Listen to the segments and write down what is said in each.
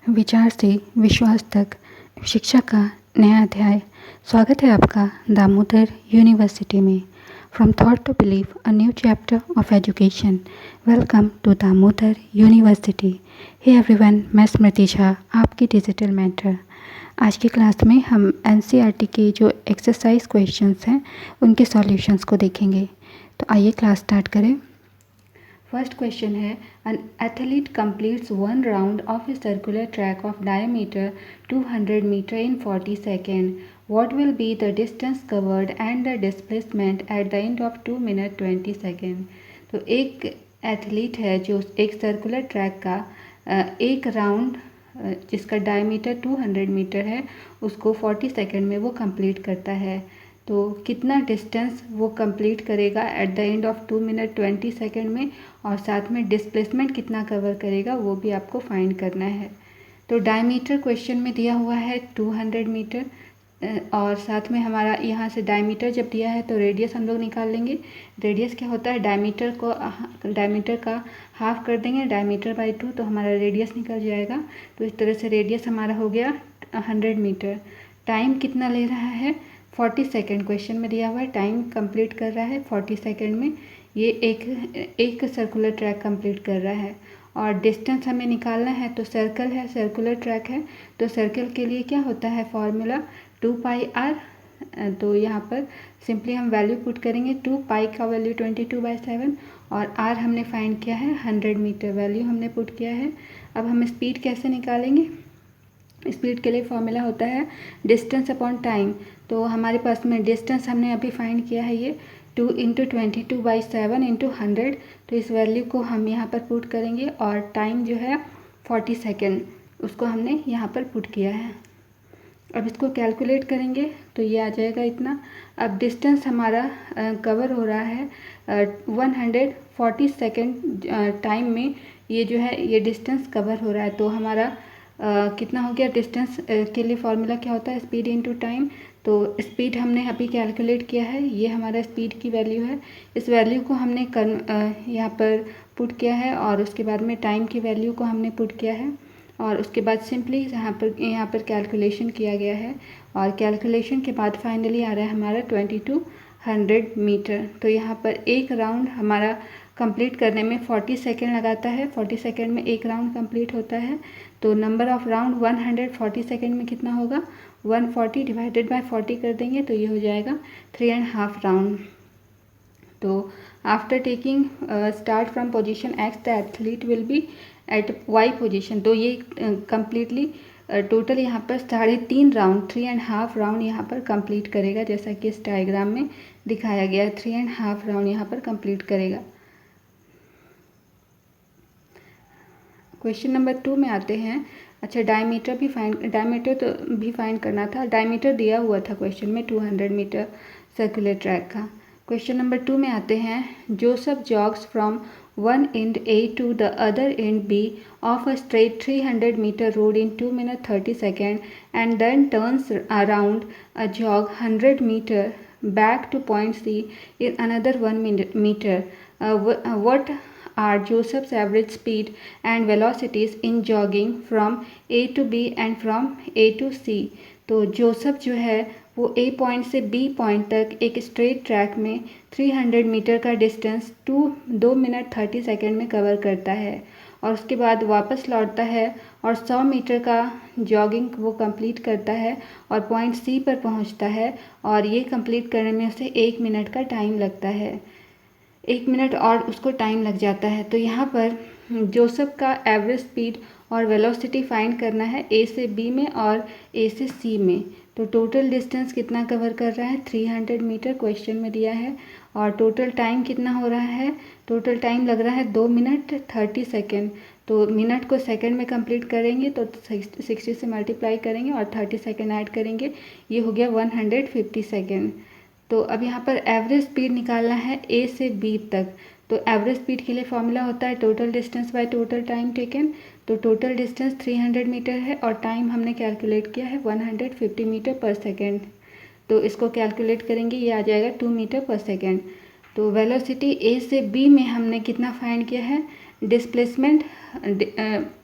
विचार से विश्वास तक शिक्षा का नया अध्याय। स्वागत है आपका दामोदर यूनिवर्सिटी में। From thought to believe, a new chapter of education. Welcome to Damodar university. Hey everyone, मैं स्मृति झा, आपकी डिजिटल मेंटर। आज की क्लास में हम एनसीईआरटी के जो एक्सरसाइज क्वेश्चंस हैं उनके सॉल्यूशंस को देखेंगे। तो आइए क्लास स्टार्ट करें। फर्स्ट क्वेश्चन है, an athlete completes one round of a circular track of diameter 200 meter in 40 seconds. What will be the distance covered and the displacement at the end of 2 minute 20 seconds? तो एक athlete है जो एक circular track का एक round जिसका diameter 200 metre है उसको 40 सेकेंड में वो कंप्लीट करता है। तो कितना डिस्टेंस वो कंप्लीट करेगा at the end of 2 minute 20 second में, और साथ में डिस्प्लेसमेंट कितना कवर करेगा वो भी आपको फाइंड करना है। तो डायमीटर क्वेश्चन में दिया हुआ है 200 मीटर, और साथ में हमारा यहाँ से डायमीटर जब दिया है तो रेडियस हम लोग निकाल लेंगे। रेडियस क्या होता है, डायमीटर का हाफ कर देंगे डायमीटर बाई 2 तो हमारा रेडियस निकल जाएगा। तो इस तरह से रेडियस हमारा हो गया 100 मीटर। टाइम कितना ले रहा है, 40 सेकेंड क्वेश्चन में दिया हुआ है। टाइम कंप्लीट कर रहा है 40 सेकेंड में। ये एक सर्कुलर ट्रैक कंप्लीट कर रहा है। और डिस्टेंस हमें निकालना है, तो सर्कल है, सर्कुलर ट्रैक है, तो सर्कल के लिए क्या होता है फॉर्मूला 2πr। तो यहाँ पर सिंपली हम वैल्यू पुट करेंगे। 2π का वैल्यू 22/7 और r हमने फाइंड किया है 100 मीटर, वैल्यू हमने पुट किया है। अब हम स्पीड कैसे निकालेंगे, स्पीड के लिए फॉर्मूला होता है डिस्टेंस अपॉन टाइम। तो हमारे पास में डिस्टेंस हमने अभी फाइंड किया है ये 2 × 22/7 × 100। तो इस वैल्यू को हम यहाँ पर पुट करेंगे, और टाइम जो है 40 सेकेंड उसको हमने यहाँ पर पुट किया है। अब इसको कैलकुलेट करेंगे तो ये आ जाएगा इतना। अब डिस्टेंस हमारा कवर हो रहा है 140 सेकेंड टाइम में, ये जो है ये डिस्टेंस कवर हो रहा है। तो हमारा कितना हो गया डिस्टेंस के लिए फॉर्मूला क्या होता है, स्पीड इनटू टाइम। तो स्पीड हमने अभी कैलकुलेट किया है, ये हमारा स्पीड की वैल्यू है। इस वैल्यू को हमने यहाँ पर पुट किया है, और उसके बाद में टाइम की वैल्यू को हमने पुट किया है, और उसके बाद सिंपली यहाँ पर कैलकुलेशन किया गया है, और कैलकुलेशन के बाद फाइनली आ रहा है हमारा 2200 मीटर। तो यहाँ पर एक राउंड हमारा कंप्लीट करने में 40 सेकेंड लगाता है, 40 सेकेंड में एक राउंड कंप्लीट होता है। तो नंबर ऑफ राउंड 140 सेकेंड में कितना होगा, 140 डिवाइडेड बाय 40 कर देंगे तो ये हो जाएगा 3.5 राउंड। तो after taking start from position X the athlete will be at Y position. तो ये कम्प्लीटली टोटल यहाँ पर 3.5 राउंड 3.5 राउंड यहाँ पर कंप्लीट करेगा, जैसा कि इस डायग्राम में दिखाया गया है। 3.5 राउंड यहाँ पर कंप्लीट करेगा। क्वेश्चन नंबर 2 में आते हैं। अच्छा, डायमीटर भी फाइंड करना था। डायमीटर दिया हुआ था क्वेश्चन में 200 मीटर सर्कुलर ट्रैक का। क्वेश्चन नंबर 2 में आते हैं। Joseph जॉग्स from one end A to the other end B of a straight 300 meter road in 2 minutes 30 seconds and then turns around a jog 100 meter back to point C in another 1 meter. What are Joseph's average speed and velocities in jogging from A to B and from A to C? तो Joseph जो है वो A point से B point तक एक straight track में 300 metre का distance 2 minute 30 second में कवर करता है, और उसके बाद वापस लौटता है और 100 मीटर का जॉगिंग वो कंप्लीट करता है और पॉइंट C पर पहुंचता है, और ये कंप्लीट करने में उसे 1 मिनट का टाइम लगता है। 1 मिनट और उसको टाइम लग जाता है। तो यहाँ पर जोसेफ का एवरेज स्पीड और वेलोसिटी फाइंड करना है A से B में और A से C में। तो टोटल डिस्टेंस कितना कवर कर रहा है, 300 मीटर क्वेश्चन में दिया है, और टोटल टाइम कितना हो रहा है, टोटल टाइम लग रहा है 2 मिनट 30 सेकेंड। तो मिनट को सेकेंड में कंप्लीट करेंगे तो 60 से मल्टीप्लाई करेंगे और 30 सेकेंड ऐड करेंगे, ये हो गया 150 सेकेंड। तो अब यहाँ पर एवरेज स्पीड निकालना है A से B तक। तो एवरेज स्पीड के लिए फॉर्मूला होता है total distance by total time taken. तो टोटल डिस्टेंस 300 मीटर है और टाइम हमने कैलकुलेट किया है 150 मीटर पर सेकेंड। तो इसको कैलकुलेट करेंगे, ये आ जाएगा 2 मीटर पर सेकेंड। तो वेलोसिटी A से B में हमने कितना फाइंड किया है, डिस्प्लेसमेंट,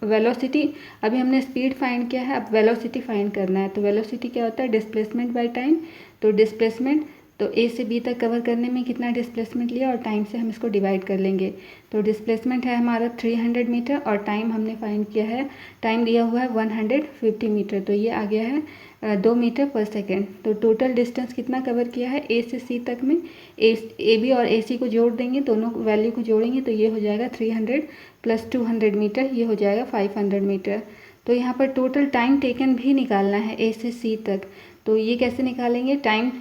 वेलोसिटी, अभी हमने स्पीड फाइंड किया है, अब वेलोसिटी फाइंड करना है। तो वेलोसिटी क्या होता है, डिस्प्लेसमेंट बाय टाइम। तो डिस्प्लेसमेंट, तो ए से बी तक कवर करने में कितना डिस्प्लेसमेंट लिया और टाइम से हम इसको डिवाइड कर लेंगे। तो डिस्प्लेसमेंट है हमारा 300 मीटर और टाइम हमने फाइंड किया है, टाइम दिया हुआ है 150 मीटर, तो ये आ गया है 2 मीटर पर सेकेंड। तो टोटल डिस्टेंस कितना कवर किया है ए से सी तक में, ए बी और ए सी को जोड़ देंगे, दोनों वैल्यू को जोड़ेंगे तो ये हो जाएगा 300 प्लस 200 मीटर, ये हो जाएगा 500 मीटर। तो यहाँ पर टोटल टाइम टेकन भी निकालना है ए से सी तक। तो ये कैसे निकालेंगे, टाइम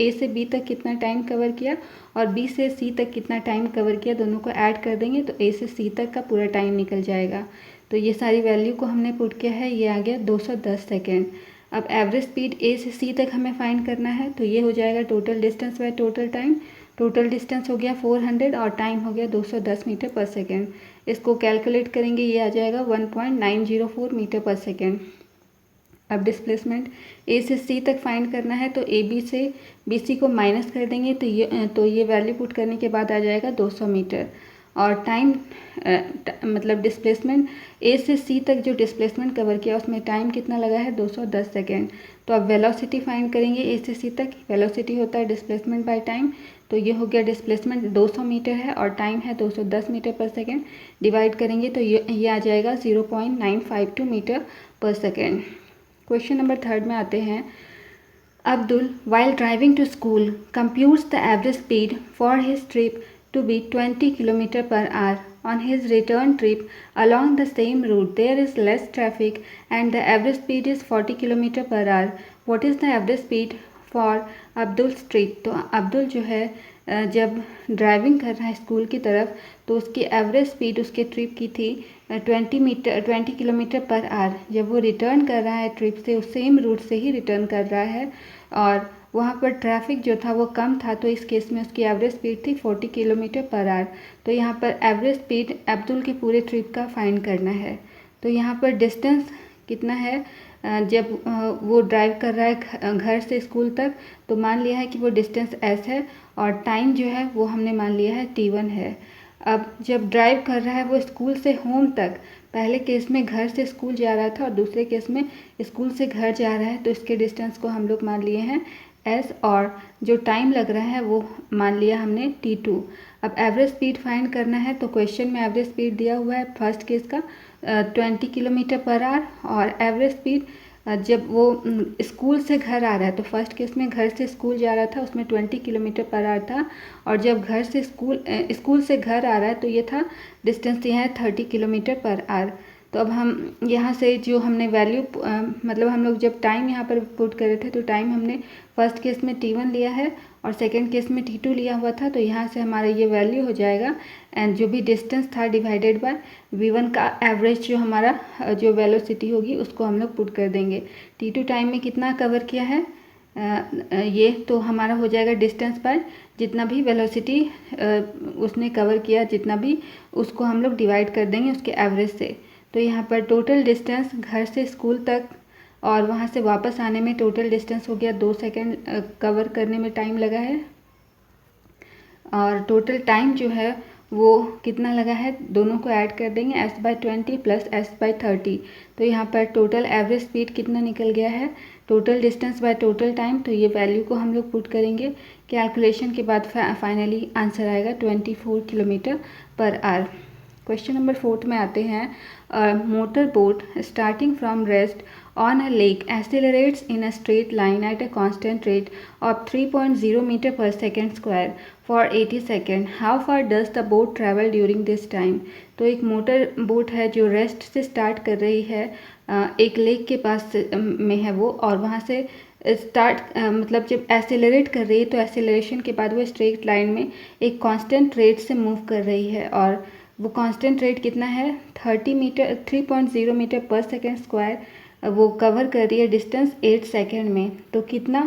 ए से बी तक कितना टाइम कवर किया और बी से सी तक कितना टाइम कवर किया, दोनों को ऐड कर देंगे तो ए से सी तक का पूरा टाइम निकल जाएगा। तो ये सारी वैल्यू को हमने पुट किया है, ये आ गया 210 सेकेंड। अब एवरेज स्पीड ए से सी तक हमें फाइंड करना है, तो ये हो जाएगा total distance by total time. Total distance हो गया 400 और टाइम हो गया 210 मीटर पर सेकेंड। इसको कैलकुलेट करेंगे, ये आ जाएगा 1.904 मीटर पर सेकेंड। अब डिस्प्लेसमेंट ए से सी तक फाइंड करना है, तो ए बी से बी सी को माइनस कर देंगे तो ये वैल्यू पुट करने के बाद आ जाएगा 200 मीटर। और टाइम मतलब डिस्प्लेसमेंट ए से सी तक जो डिस्प्लेसमेंट कवर किया उसमें टाइम कितना लगा है 210 सेकेंड। तो अब वेलोसिटी फाइंड करेंगे ए से सी तक, वेलोसिटी होता है डिस्प्लेसमेंट बाय टाइम। तो ये हो गया डिस्प्लेसमेंट 200 मीटर है और टाइम है 210 मीटर पर सेकेंड, डिवाइड करेंगे तो ये आ जाएगा 0.952 मीटर पर सेकेंड। क्वेश्चन नंबर 3 में आते हैं। Abdul, while driving to school, computes the average speed for his trip to be 20 km per hour. On his return trip along the same route, there is less traffic and the average speed is 40 km per hour. What is the average speed for Abdul's trip? तो अब्दुल जो है जब driving कर रहा है school की तरफ, तो उसकी एवरेज स्पीड उसके ट्रिप की थी 20 किलोमीटर पर आवर। जब वो रिटर्न कर रहा है ट्रिप से, उस सेम रूट से ही रिटर्न कर रहा है और वहाँ पर ट्रैफिक जो था वो कम था, तो इस केस में उसकी एवरेज स्पीड थी 40 किलोमीटर पर आवर। तो यहाँ पर एवरेज स्पीड अब्दुल के पूरे ट्रिप का फाइंड करना है। तो यहाँ पर डिस्टेंस कितना है, जब वो ड्राइव कर रहा है घर से स्कूल तक, तो मान लिया है कि वो डिस्टेंस s है और टाइम जो है वो हमने मान लिया है t1 है। अब जब ड्राइव कर रहा है वो स्कूल से होम तक, पहले केस में घर से स्कूल जा रहा था और दूसरे केस में स्कूल से घर जा रहा है, तो इसके डिस्टेंस को हम लोग मान लिए हैं s और जो टाइम लग रहा है वो मान लिया हमने t2। अब एवरेज स्पीड फाइंड करना है, तो क्वेश्चन में एवरेज स्पीड दिया हुआ है फर्स्ट केस का 20 किलोमीटर पर आवर और एवरेज स्पीड जब वो स्कूल से घर आ रहा है, तो फर्स्ट केस में घर से स्कूल जा रहा था उसमें 20 किलोमीटर पर आवर था और जब घर से स्कूल से घर आ रहा है तो ये था डिस्टेंस यह है 30 किलोमीटर पर आवर। तो अब हम यहाँ से जो हमने वैल्यू मतलब हम लोग जब टाइम यहाँ पर पुट कर रहे थे, तो टाइम हमने फर्स्ट केस में t1 लिया है और सेकंड केस में t2 लिया हुआ था, तो यहाँ से हमारा ये वैल्यू हो जाएगा एंड जो भी डिस्टेंस था डिवाइडेड बाय v1 का एवरेज जो हमारा जो वेलोसिटी होगी उसको हम लोग पुट कर देंगे। t2 टाइम में कितना कवर किया है ये, तो हमारा हो जाएगा डिस्टेंस बाय जितना भी वेलोसिटी उसने कवर किया, जितना भी उसको हम लोग डिवाइड कर देंगे उसके एवरेज से। तो यहाँ पर टोटल डिस्टेंस घर से स्कूल तक और वहाँ से वापस आने में टोटल डिस्टेंस हो गया 2 सेकेंड कवर करने में टाइम लगा है और टोटल टाइम जो है वो कितना लगा है, दोनों को ऐड कर देंगे s/20 प्लस s/30। तो यहाँ पर टोटल एवरेज स्पीड कितना निकल गया है, total distance by total time, तो ये वैल्यू को हम लोग पुट करेंगे कैलकुलेशन के बाद फाइनली आंसर आएगा 24 kilometre per hour. Question number 4 में आते हैं। Motor boat starting from rest on a lake accelerates in a straight line at a constant rate of 3.0 meter per second square for 80 seconds. How far does the boat travel during this time? तो एक motor boat है जो rest से start कर रही है, एक lake के पास में है वो, और वहाँ से स्टार्ट मतलब जब एसेलरेट कर रही है तो एसेलरेशन के बाद वो स्ट्रेट लाइन में एक कांस्टेंट रेट से मूव कर रही है और वो कांस्टेंट रेट कितना है 3.0 मीटर पर सेकेंड स्क्वायर वो कवर कर रही है डिस्टेंस 8 सेकेंड में। तो कितना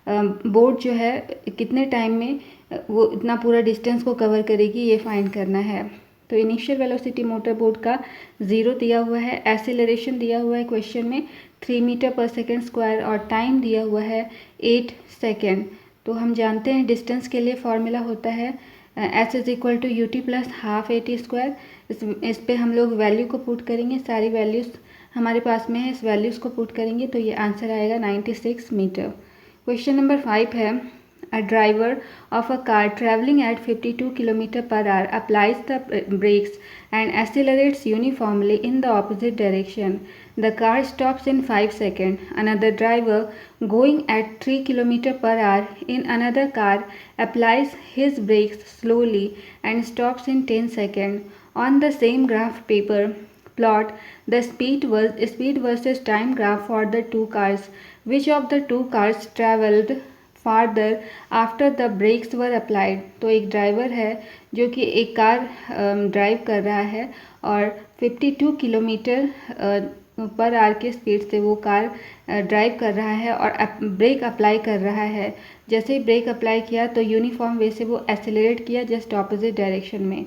बोट जो है कितने टाइम में वो इतना पूरा डिस्टेंस को कवर करेगी, ये फाइंड करना है। तो इनिशियल वेलोसिटी मोटर बोट का 0 दिया हुआ है, एसेलरेशन दिया हुआ है क्वेश्चन में 3 मीटर पर सेकेंड स्क्वायर और टाइम दिया हुआ है 8 सेकेंड। तो हम जानते हैं डिस्टेंस के लिए फॉर्मूला होता है s = ut + ½ at²। इस पे हम लोग वैल्यू को पुट करेंगे, सारी वैल्यूज़ हमारे पास में है, इस वैल्यूज़ को पुट करेंगे तो ये आंसर आएगा 96 मीटर। क्वेश्चन नंबर 5 है, a driver of a car traveling at 52 km per hour applies the brakes and accelerates uniformly in the opposite direction. The car stops in 5 seconds. Another driver going at 3 km per hour in another car applies his brakes slowly and stops in 10 seconds. On the same graph paper, plot the speed versus time graph for the two cars. Which of the two cars traveled farther after the brakes were applied. तो एक driver है जो कि एक car drive कर रहा है और 52 किलोमीटर पर आवर के स्पीड से वो कार ड्राइव कर रहा है और ब्रेक अप्लाई कर रहा है। जैसे ही ब्रेक अप्लाई किया तो यूनिफॉर्म वे से वो एक्सेलरेट किया जस्ट ऑपोजिट डायरेक्शन में।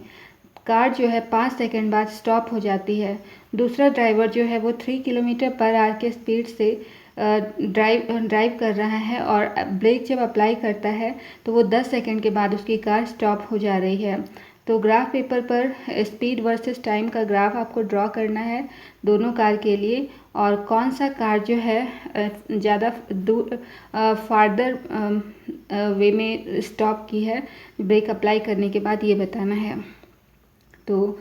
कार जो है 5 सेकंड बाद स्टॉप हो जाती है। दूसरा ड्राइवर जो है वो 3 किलोमीटर पर आवर के स्पीड से ड्राइव कर रहा है और ब्रेक जब अप्लाई करता है तो वो 10 सेकंड के बाद उसकी कार स्टॉप हो जा रही है। तो ग्राफ पेपर पर स्पीड वर्सेस टाइम का ग्राफ आपको ड्रॉ करना है दोनों कार के लिए, और कौन सा कार जो है ज़्यादा दूर फार्दर वे में स्टॉप की है ब्रेक अप्लाई करने के बाद, ये बताना है। तो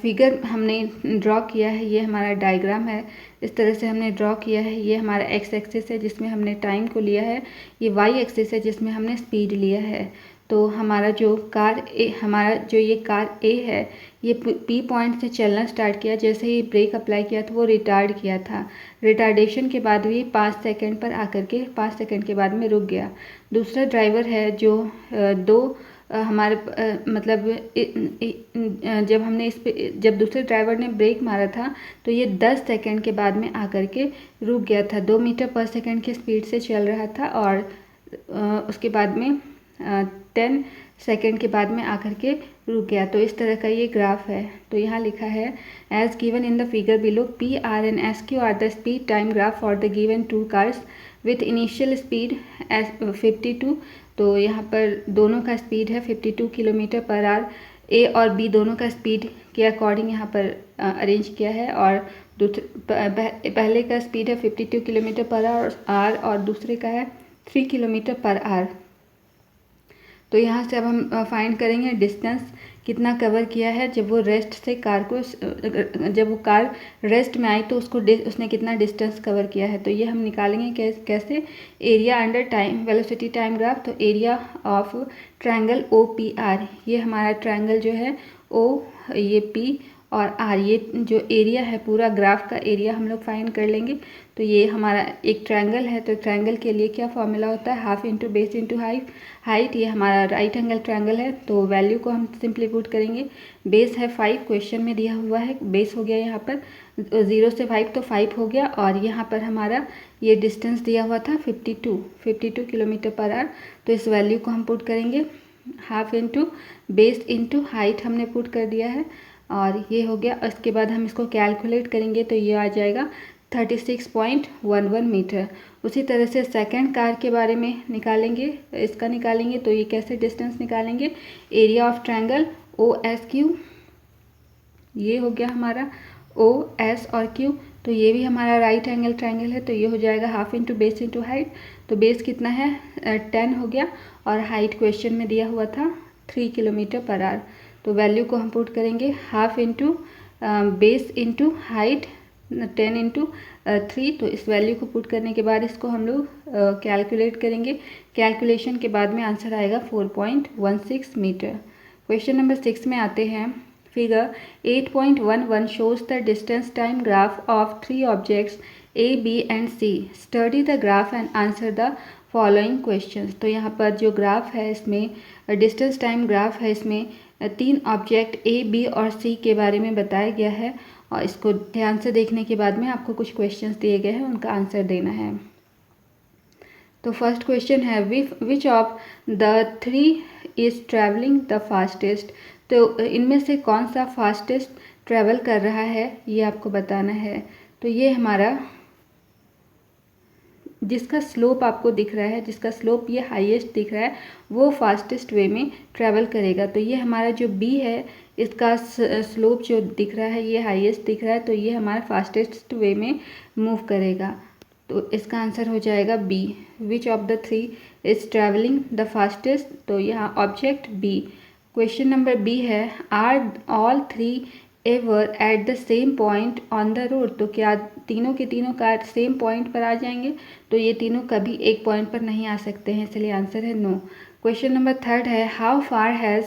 फिगर हमने ड्रॉ किया है, ये हमारा डायग्राम है, इस तरह से हमने ड्रॉ किया है। ये हमारा एक्स एक्सिस है जिसमें हमने टाइम को लिया है, ये वाई एक्सिस है जिसमें हमने स्पीड लिया है। तो हमारा जो ये कार ए है ये पी पॉइंट से चलना स्टार्ट किया, जैसे ही ब्रेक अप्लाई किया तो वो रिटार्ड किया था। रिटार्डेशन के बाद भी 5 सेकंड पर आकर के 5 सेकंड के बाद में रुक गया। दूसरा ड्राइवर है जो जब दूसरे ड्राइवर ने ब्रेक मारा था तो ये 10 सेकंड के बाद में आकर के रुक गया था। 2 मीटर पर सेकंड की स्पीड से चल रहा था और उसके बाद में 10 सेकंड के बाद में आकर के रुक गया। तो इस तरह का ये ग्राफ है। तो यहाँ लिखा है as given in the figure below, P R and S Q are the speed time graph for the given two cars with initial speed 52। तो यहाँ पर दोनों का स्पीड है 52 किलोमीटर पर आवर। ए और बी दोनों का स्पीड के अकॉर्डिंग यहाँ पर अरेंज किया है, और पहले का स्पीड है 52 किलोमीटर पर आवर और दूसरे का है 3 किलोमीटर पर आवर। तो यहाँ से अब हम फाइंड करेंगे डिस्टेंस कितना कवर किया है। जब वो कार रेस्ट में आई तो उसने कितना डिस्टेंस कवर किया है। तो ये हम निकालेंगे कैसे, area under time velocity time graph. तो area of triangle O P R, ये हमारा ट्रायंगल जो है ओ, ये पी और आर, ये जो एरिया है पूरा ग्राफ का एरिया हम लोग फाइंड कर लेंगे। तो ये हमारा एक ट्रायंगल है, तो ट्रायंगल के लिए क्या फॉर्मूला होता है, half into base into height. ये हमारा राइट एंगल ट्रायंगल है, तो वैल्यू को हम सिंपली पुट करेंगे। बेस है 5, क्वेश्चन में दिया हुआ है, बेस हो गया यहाँ पर 0 से 5 तो 5 हो गया, और यहाँ पर हमारा ये डिस्टेंस दिया हुआ था 52 किलोमीटर पर आवर। तो इस वैल्यू को हम पुट करेंगे, half into base into height हमने पुट कर दिया है, और ये हो गया। उसके बाद हम इसको कैलकुलेट करेंगे तो ये आ जाएगा 36.11 मीटर। उसी तरह से सेकंड कार के बारे में निकालेंगे, इसका निकालेंगे। तो ये कैसे डिस्टेंस निकालेंगे, area of triangle O S Q, ये हो गया हमारा ओ एस और क्यू। तो ये भी हमारा राइट एंगल ट्रायंगल है, तो ये हो जाएगा half into base into height. तो बेस कितना है 10 हो गया, और हाइट क्वेश्चन में दिया हुआ था 3 किलोमीटर पर आवर। तो वैल्यू को हम पुट करेंगे, half into base into height 10 into 3। तो इस वैल्यू को पुट करने के बाद इसको हम लोग कैलकुलेट करेंगे। कैलकुलेशन के बाद में आंसर आएगा 4.16 मीटर। क्वेश्चन नंबर 6 में आते हैं। Figure 8.11 shows the distance time graph of 3 objects A B and C. Study the graph and answer the following questions. तो यहाँ पर जो ग्राफ है इसमें डिस्टेंस टाइम ग्राफ है, इसमें 3 ऑब्जेक्ट ए बी और सी के बारे में बताया गया है, और इसको ध्यान से देखने के बाद में आपको कुछ क्वेश्चंस दिए गए हैं, उनका आंसर देना है। तो फर्स्ट क्वेश्चन है विच of the 3 is travelling the fastest. तो इनमें से कौन सा फास्टेस्ट ट्रैवल कर रहा है, ये आपको बताना है। तो ये हमारा जिसका स्लोप आपको दिख रहा है, जिसका स्लोप ये हाईएस्ट दिख रहा है, वो फास्टेस्ट वे में ट्रैवल करेगा। तो ये हमारा जो बी है, इसका स्लोप जो दिख रहा है ये हाईएस्ट दिख रहा है, तो ये हमारा फास्टेस्ट वे में मूव करेगा। तो इसका आंसर हो जाएगा B. Which of the three is travelling the fastest? तो यहाँ object B. Question number B है, are all three ever at the same point on the road? तो क्या तीनों के तीनों कार सेम पॉइंट पर आ जाएंगे? तो ये तीनों कभी एक पॉइंट पर नहीं आ सकते हैं, इसलिए आंसर है नो। क्वेश्चन नंबर थर्ड है, how far has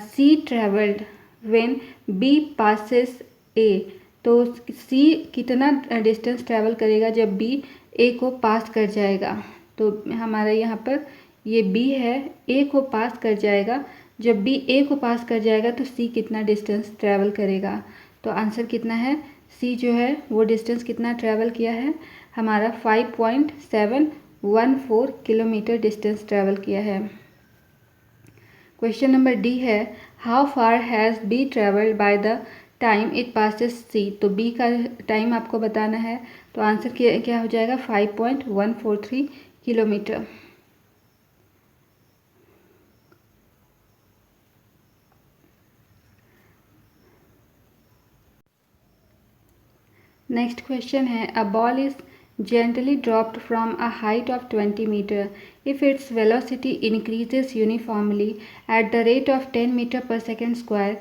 C travelled when B passes A? तो सी कितना डिस्टेंस ट्रैवल करेगा जब बी ए को पास कर जाएगा? तो हमारा यहाँ पर ये बी है, ए को पास कर जाएगा। जब बी ए को पास कर जाएगा तो सी कितना डिस्टेंस ट्रैवल करेगा? तो आंसर कितना है, सी जो है वो डिस्टेंस कितना ट्रैवल किया है, हमारा 5.714 किलोमीटर डिस्टेंस ट्रैवल किया है। क्वेश्चन नंबर डी है, how far has B travelled by the time it passes C? तो बी का टाइम आपको बताना है, तो आंसर क्या हो जाएगा, 5.143 किलोमीटर। नेक्स्ट क्वेश्चन है, a ball is gently dropped from a height of 20 meter. If its velocity increases uniformly at the rate of 10 meter per second square,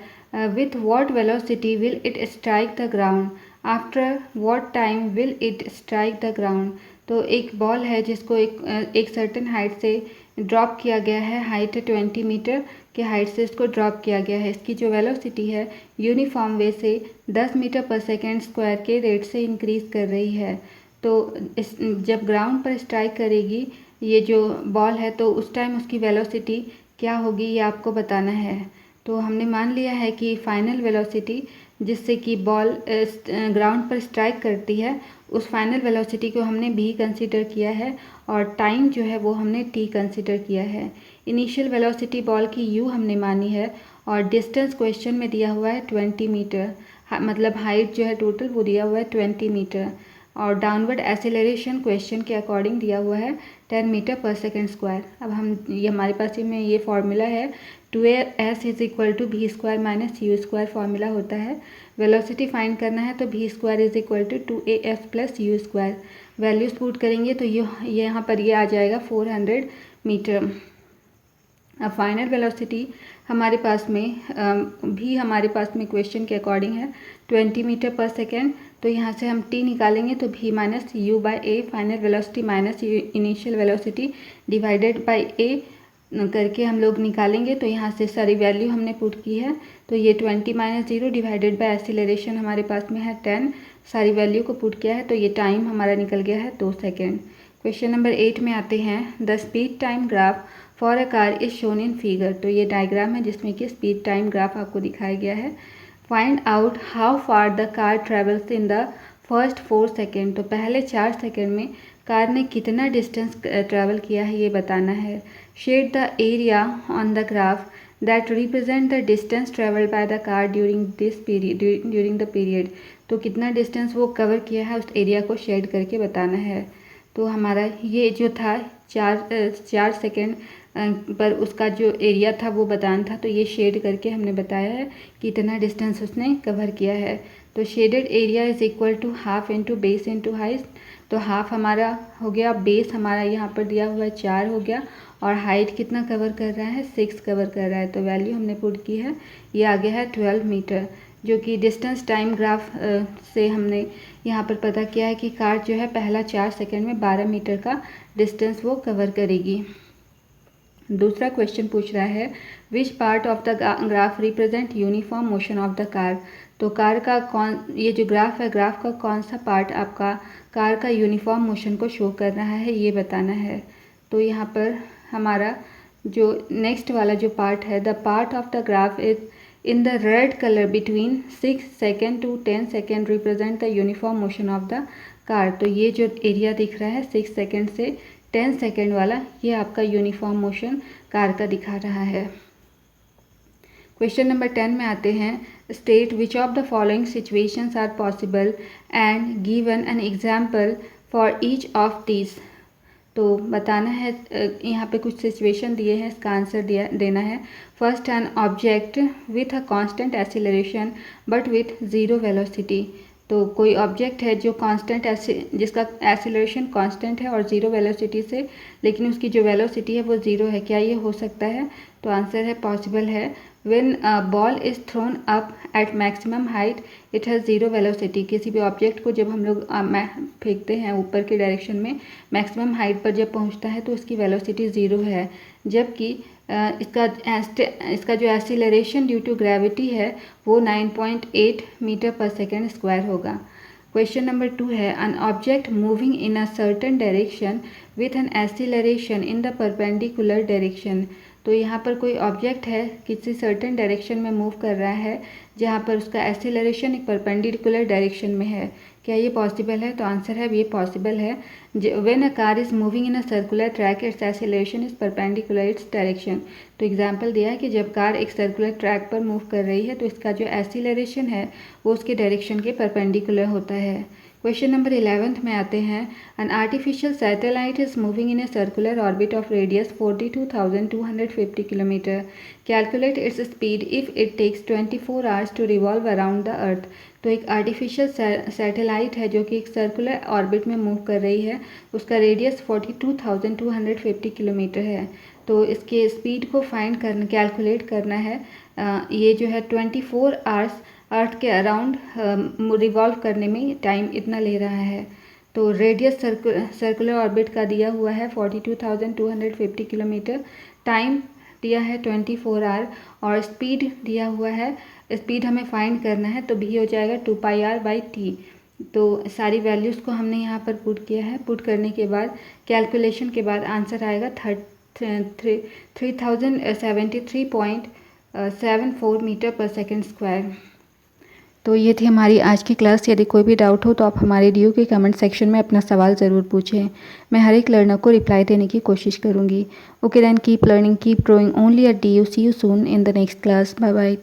with what velocity will it strike the ground? After what time will it strike the ground? तो एक ball है जिसको एक certain height से drop किया गया है, height है 20 मीटर के हाइट से इसको ड्रॉप किया गया है। इसकी जो वेलोसिटी है यूनिफॉर्म वे से 10 मीटर पर सेकेंड स्क्वायर के रेट से इंक्रीज़ कर रही है। तो जब ग्राउंड पर स्ट्राइक करेगी ये जो बॉल है तो उस टाइम उसकी वेलोसिटी क्या होगी ये आपको बताना है। तो हमने मान लिया है कि फाइनल वेलोसिटी जिससे कि बॉल ग्राउंड पर स्ट्राइक करती है उस फाइनल वेलोसिटी को हमने भी कंसीडर किया है और टाइम जो है वो हमने टी कंसीडर किया है। इनिशियल वेलोसिटी बॉल की यू हमने मानी है और डिस्टेंस क्वेश्चन में दिया हुआ है 20 मीटर, मतलब हाइट जो है टोटल वो दिया हुआ है 20 मीटर और डाउनवर्ड एसेलरेशन क्वेश्चन के अकॉर्डिंग दिया हुआ है 10 मीटर पर सेकेंड स्क्वायर। अब हम ये हमारे पास में ये फॉर्मूला है 2s is equal to v square minus u square formula होता है। वेलोसिटी फाइंड करना है तो v square is equal to 2af plus u square. Values put करेंगे तो ये यहाँ पर ये आ जाएगा 400 मीटर। अब फाइनल वेलोसिटी हमारे पास में भी हमारे पास में क्वेश्चन के अकॉर्डिंग है 20 मीटर पर सेकेंड। तो यहाँ से हम टी निकालेंगे तो भी minus u by a, final velocity minus initial velocity divided by a करके हम लोग निकालेंगे। तो यहाँ से सारी वैल्यू हमने पुट की है तो ये 20 माइनस 0 डिवाइडेड बाई एक्सीलरेशन हमारे पास में है 10, सारी वैल्यू को पुट किया है तो ये टाइम हमारा निकल गया है 2 सेकेंड। क्वेश्चन नंबर 8 में आते हैं, the speed time graph for a car is shown in figure. तो ये डायग्राम है जिसमें कि स्पीड टाइम ग्राफ आपको दिखाया गया है। Find out how far the car travels in the first 4 second. तो पहले 4 सेकेंड में कार ने कितना डिस्टेंस ट्रैवल किया है ये बताना है। Shade the area on the graph that represent the distance travelled by the car during the period. तो कितना डिस्टेंस वो कवर किया है उस एरिया को शेड करके बताना है। तो हमारा ये जो था 4 सेकेंड पर उसका जो एरिया था वो बताना था, तो ये शेड करके हमने बताया है कि इतना डिस्टेंस उसने कवर किया है। तो shaded area is equal to half into base into height. तो हाफ हमारा हो गया, बेस हमारा यहाँ पर दिया हुआ है 4 हो गया और हाइट कितना कवर कर रहा है 6 कवर कर रहा है। तो वैल्यू हमने पुट की है, ये आ गया है 12 मीटर, जो कि डिस्टेंस टाइम ग्राफ से हमने यहाँ पर पता किया है कि कार जो है पहला 4 सेकेंड में 12 मीटर का डिस्टेंस वो कवर करेगी। दूसरा क्वेश्चन पूछ रहा है, which part of the graph represent uniform motion of the car. तो कार का ये जो ग्राफ है, ग्राफ का कौन सा पार्ट आपका कार का यूनिफॉर्म मोशन को शो कर रहा है ये बताना है। तो यहाँ पर हमारा जो नेक्स्ट वाला जो पार्ट है, the part of the graph is in the red color between 6 second to 10 second represent the uniform motion of the car। तो ये जो एरिया दिख रहा है 6 सेकेंड से 10 सेकेंड वाला, ये आपका यूनिफॉर्म मोशन कार का दिखा रहा है। क्वेश्चन नंबर 10 में आते हैं, state which of the following situations are possible and given an example for each of these. तो बताना है, यहाँ पे कुछ सिचुएशन दिए हैं, इसका आंसर देना है। First, an object with a constant acceleration but with zero velocity. तो कोई ऑब्जेक्ट है जो कांस्टेंट जिसका एक्सीलरेशन कांस्टेंट है और ज़ीरो वेलोसिटी से, लेकिन उसकी जो वेलोसिटी है वो ज़ीरो है। क्या ये हो सकता है? तो आंसर है पॉसिबल है। When ball is thrown up at maximum height it has zero velocity. किसी भी ऑब्जेक्ट को जब हम लोग फेंकते हैं ऊपर के डायरेक्शन में, मैक्सिमम हाइट पर जब पहुंचता है तो उसकी वेलोसिटी ज़ीरो है। जबकि इसका जो एक्सीलरेशन ड्यू टू ग्रेविटी है वो 9.8 मीटर पर सेकेंड स्क्वायर होगा। क्वेश्चन नंबर 2 है, an object moving in a certain direction with an acceleration in the perpendicular direction. तो यहाँ पर कोई ऑब्जेक्ट है किसी सर्टेन डायरेक्शन में मूव कर रहा है जहाँ पर उसका एक्सीलरेशन एक परपेंडिकुलर डायरेक्शन में है। क्या ये पॉसिबल है? तो आंसर है ये पॉसिबल है। When a car is moving in a circular track it's acceleration is perpendicular its direction. तो एग्जांपल दिया है कि जब कार एक सर्कुलर ट्रैक पर मूव कर रही है तो इसका जो एक्सीलरेशन है वो उसके डायरेक्शन के परपेंडिकुलर होता है। क्वेश्चन नंबर 11 में आते हैं, an artificial satellite is moving in a circular orbit of radius 42,250 kilometre. Calculate its speed if it takes 24 hours to revolve around the earth. तो एक आर्टिफिशियल सैटेलाइट है जो कि एक सर्कुलर ऑर्बिट में मूव कर रही है, उसका रेडियस 42,250 किलोमीटर है। तो इसके स्पीड को कैलकुलेट करना है। ये जो है 24 आवर्स अर्थ के अराउंड रिवॉल्व करने में टाइम इतना ले रहा है। तो रेडियस सर्कुलर ऑर्बिट का दिया हुआ है 42,250 किलोमीटर, टाइम दिया है 24 आवर और स्पीड दिया हुआ है। स्पीड हमें फाइंड करना है तो भी हो जाएगा 2πr/t। तो सारी वैल्यूज़ को हमने यहाँ पर पुट किया है। पुट करने के बाद कैलकुलेशन के बाद आंसर आएगा 3073.74 मीटर पर सेकेंड स्क्वायर। तो ये थी हमारी आज की क्लास। यदि कोई भी डाउट हो तो आप हमारे DU के कमेंट सेक्शन में अपना सवाल ज़रूर पूछें। मैं हर एक लर्नर को रिप्लाई देने की कोशिश करूँगी। Okay then, keep learning, keep growing only at DU। See you soon in the next class. Bye bye.